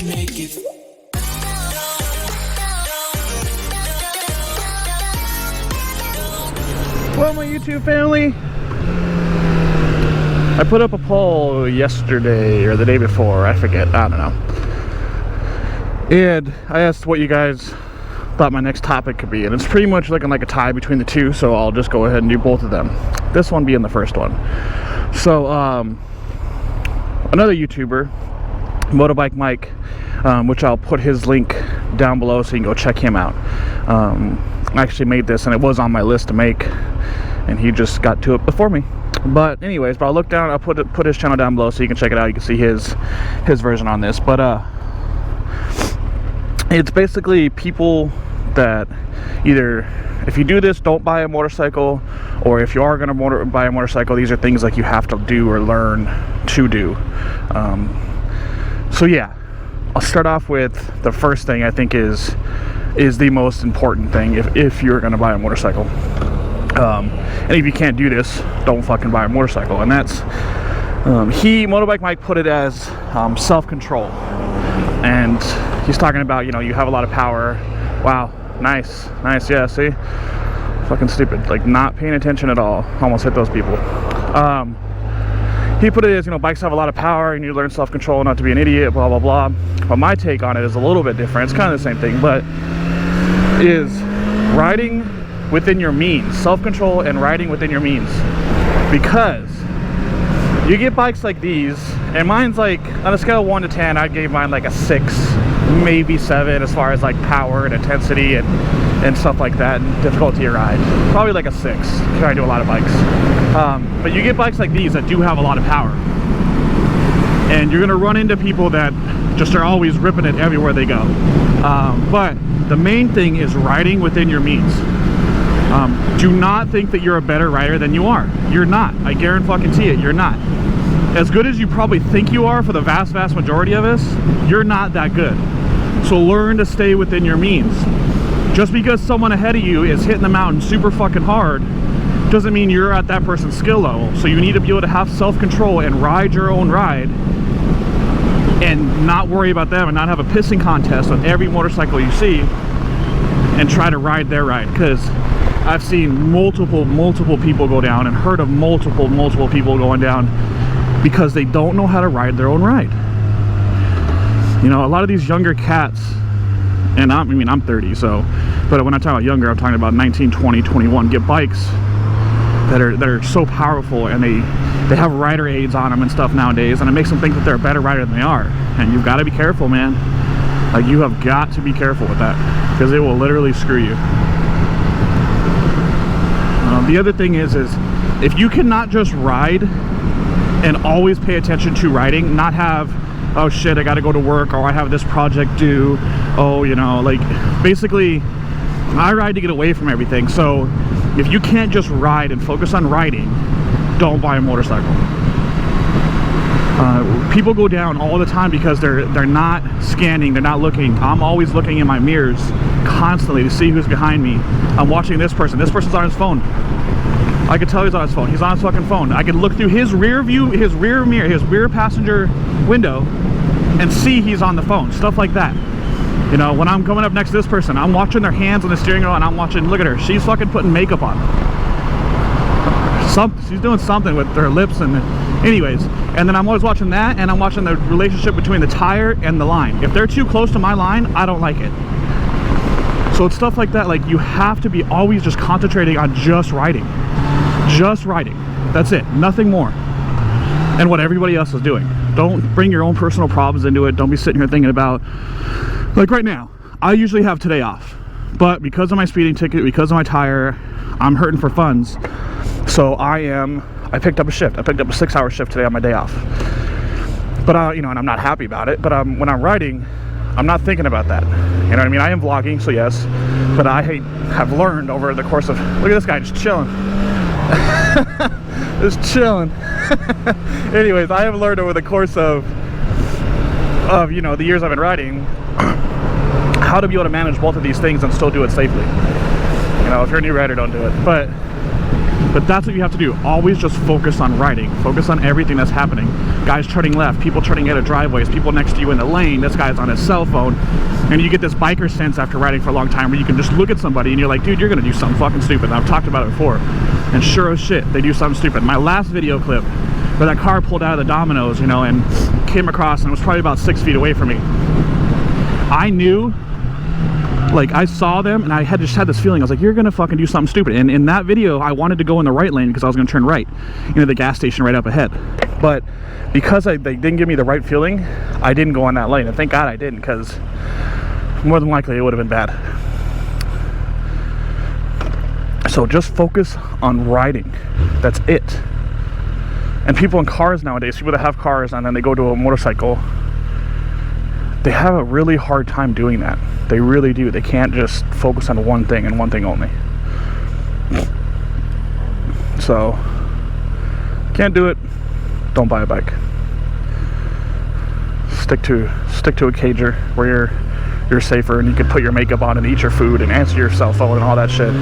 make it. Well, my YouTube family, I put up a poll yesterday or the day before, I forget, I don't know. And I asked what you guys thought my next topic could be, and it's pretty much looking like a tie between the two, so I'll just go ahead and do both of them. This one being the first one. So, another YouTuber, Motobike Mike, which I'll put his link down below so you can go check him out. I actually made this and it was on my list to make, and he just got to it before me. But anyways, but I'll look down, I'll put his channel down below so you can check it out. You can see his version on this. But it's basically people that either, if you do this, don't buy a motorcycle, or if you are going to buy a motorcycle, these are things like you have to do or learn to do. So yeah, I'll start off with the first thing I think is the most important thing if you're going to buy a motorcycle. And if you can't do this, don't fucking buy a motorcycle. And that's Motobike Mike put it as self-control, and he's talking about, you know, you have a lot of power. Wow, nice, yeah, see, fucking stupid, like not paying attention at all. Almost hit those people. He put it as, you know, bikes have a lot of power, you need to learn self-control, not to be an idiot, blah blah blah. But my take on it is a little bit different. It's kind of the same thing, but is riding within your means, self-control and riding within your means. Because you get bikes like these, and mine's like, on a scale of 1 to 10, I gave mine like a 6, maybe 7 as far as like power and intensity and stuff like that, and difficulty to ride. Probably like a 6, because I do a lot of bikes. But you get bikes like these that do have a lot of power, and you're gonna run into people that just are always ripping it everywhere they go. But the main thing is riding within your means. Do not think that you're a better rider than you are. You're not. I guarantee it, you're not. As good as you probably think you are for the vast majority of us, you're not that good. So learn to stay within your means. Just because someone ahead of you is hitting the mountain super fucking hard doesn't mean you're at that person's skill level. So you need to be able to have self-control and ride your own ride, and not worry about them, and not have a pissing contest on every motorcycle you see, and try to ride their ride. Because I've seen multiple people go down, and heard of multiple people going down because they don't know how to ride their own ride. You know, a lot of these younger cats, and I'm 30, so, but when I talk about younger, I'm talking about 19, 20, 21, get bikes that are so powerful, and they have rider aids on them and stuff nowadays, and it makes them think that they're a better rider than they are. And you've got to be careful, man. Like, you have got to be careful with that, because it will literally screw you. The other thing is if you cannot just ride and always pay attention to riding, not have, oh shit, I gotta go to work, or I have this project due, oh, you know, like, basically I ride to get away from everything. So if you can't just ride and focus on riding, don't buy a motorcycle. People go down all the time because they're not scanning, they're not looking. I'm always looking in my mirrors constantly to see who's behind me. I'm watching this person's on his phone. I can tell he's on his phone. He's on his fucking phone. I can look through his rear view, his rear mirror, his rear passenger window, and see he's on the phone. Stuff like that. You know, when I'm coming up next to this person, I'm watching their hands on the steering wheel, and I'm watching, look at her. She's fucking putting makeup on. She's doing something with her lips, and anyways. And then I'm always watching that, and I'm watching the relationship between the tire and the line. If they're too close to my line, I don't like it. So it's stuff like that. Like, you have to be always just concentrating on just riding. Just riding. That's it. Nothing more. And what everybody else is doing. Don't bring your own personal problems into it. Don't be sitting here thinking about, like right now, I usually have today off. But because of my speeding ticket, because of my tire, I'm hurting for funds. So I picked up a shift. I picked up a 6-hour shift today on my day off. But, you know, and I'm not happy about it. But when I'm riding, I'm not thinking about that. You know what I mean? I am vlogging, so yes. But I have learned over the course of, look at this guy just chilling. Just chilling. Anyways, I have learned over the course of you know, the years I've been riding, how to be able to manage both of these things and still do it safely. You know, if you're a new rider, don't do it. But But that's what you have to do. Always just focus on riding. Focus on everything that's happening. Guys turning left, people turning out of driveways, people next to you in the lane, this guy's on his cell phone. And you get this biker sense after riding for a long time where you can just look at somebody and you're like, dude, you're gonna do something fucking stupid. And I've talked about it before. And sure as shit, they do something stupid. My last video clip where that car pulled out of the Domino's, you know, and came across and was probably about 6 feet away from me. I knew, like, I saw them and I just had this feeling. I was like, you're gonna fucking do something stupid. And in that video, I wanted to go in the right lane because I was gonna turn right, you know, the gas station right up ahead. But because they didn't give me the right feeling, I didn't go on that lane. And thank God I didn't, because more than likely it would have been bad. So just focus on riding. That's it. And people in cars nowadays, people that have cars and then they go to a motorcycle, they have a really hard time doing that. They really do. They can't just focus on one thing and one thing only. So, can't do it. Don't buy a bike. Stick to a cager where you're safer and you can put your makeup on and eat your food and answer your cell phone and all that shit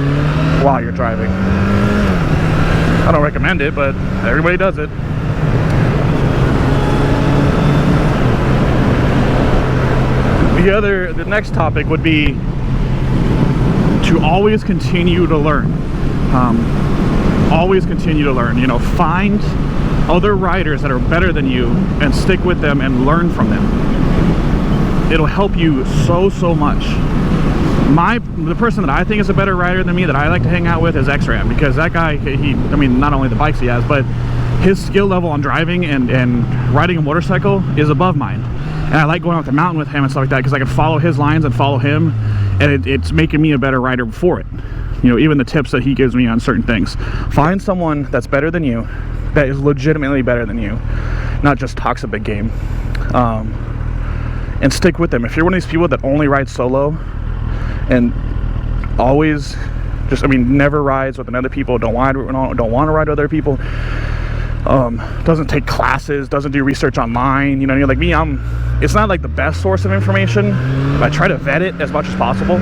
while you're driving. I don't recommend it, but everybody does it. The next topic would be to always continue to learn. Always continue to learn. You know, find other riders that are better than you and stick with them and learn from them. It'll help you so much. The person that I think is a better rider than me that I like to hang out with is X-Ram, because that guy, I mean, not only the bikes he has, but his skill level on driving and riding a motorcycle is above mine. And I like going up the mountain with him and stuff like that because I can follow his lines and follow him, and it's making me a better rider for it. You know, even the tips that he gives me on certain things. Find someone that's better than you, that is legitimately better than you, not just talks a big game, and stick with them. If you're one of these people that only rides solo and always just, never rides with other people, don't want to ride with other people, doesn't take classes, doesn't do research online, you know, like me, it's not like the best source of information. I try to vet it as much as possible,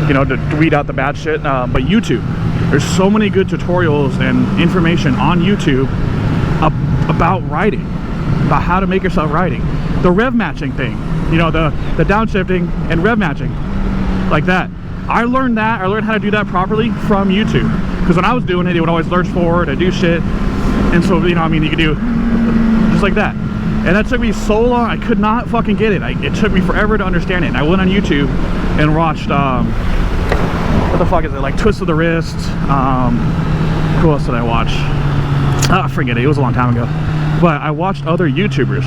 you know, to weed out the bad shit. But YouTube, there's so many good tutorials and information on YouTube about riding, about how to make yourself riding. The rev matching thing, you know, the downshifting and rev matching, like that. I learned how to do that properly from YouTube, because when I was doing it, it would always lurch forward and do shit. And so, you know, you could do just like that. And that took me so long, I could not fucking get it. It took me forever to understand it. And I went on YouTube and watched, what the fuck is it? Like Twist of the Wrist. Who else did I watch? I forget it. It was a long time ago. But I watched other YouTubers.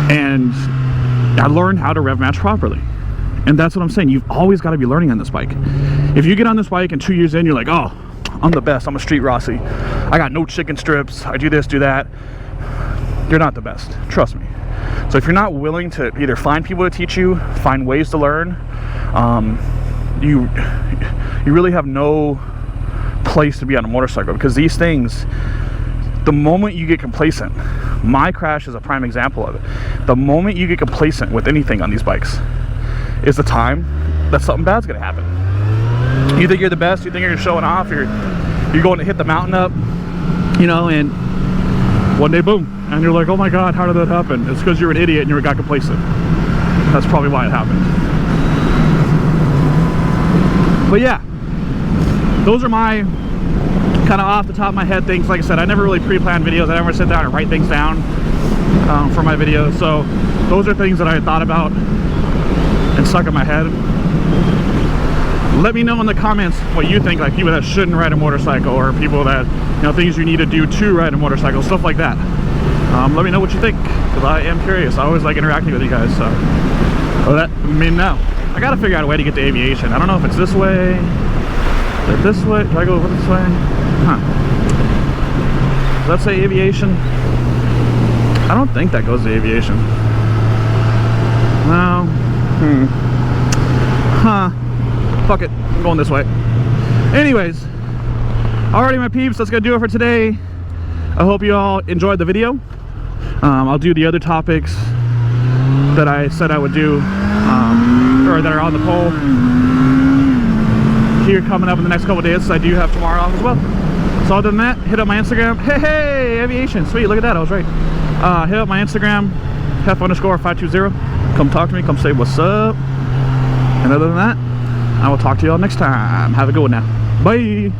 And I learned how to rev match properly. And that's what I'm saying. You've always got to be learning on this bike. If you get on this bike and 2 years in, you're like, oh, I'm the best. I'm a street Rossi. I got no chicken strips. I do this, do that. You're not the best. Trust me. So if you're not willing to either find people to teach you, find ways to learn, you really have no place to be on a motorcycle, because these things, the moment you get complacent, my crash is a prime example of it. The moment you get complacent with anything on these bikes is the time that something bad's gonna happen. You think you're the best, you think you're showing off, you're going to hit the mountain up, you know, and one day, boom, and you're like, oh my God, how did that happen? It's because you're an idiot and you got complacent. That's probably why it happened. But yeah, those are my kind of off the top of my head things. Like I said, I never really pre-planned videos. I never sit down and write things down for my videos. So those are things that I thought about and stuck in my head. Let me know in the comments what you think, like people that shouldn't ride a motorcycle, or people that, you know, things you need to do to ride a motorcycle, stuff like that. Let me know what you think, because I am curious. I always like interacting with you guys. So now I gotta figure out a way to get to aviation. I don't know if it's this way, is it this way, do I go over this way? Does that say aviation? I don't think that goes to aviation. No. Fuck it, I'm going this way. Anyways, alrighty my peeps, that's gonna do it for today. I hope you all enjoyed the video. I'll do the other topics that I said I would do, or that are on the poll here coming up in the next couple of days. I do have tomorrow off as well. So other than that, hit up my Instagram. Hey, aviation, sweet, look at that, I was right. Hit up my Instagram, hef_520. Come talk to me, come say what's up. And other than that, I will talk to y'all next time. Have a good one now. Bye.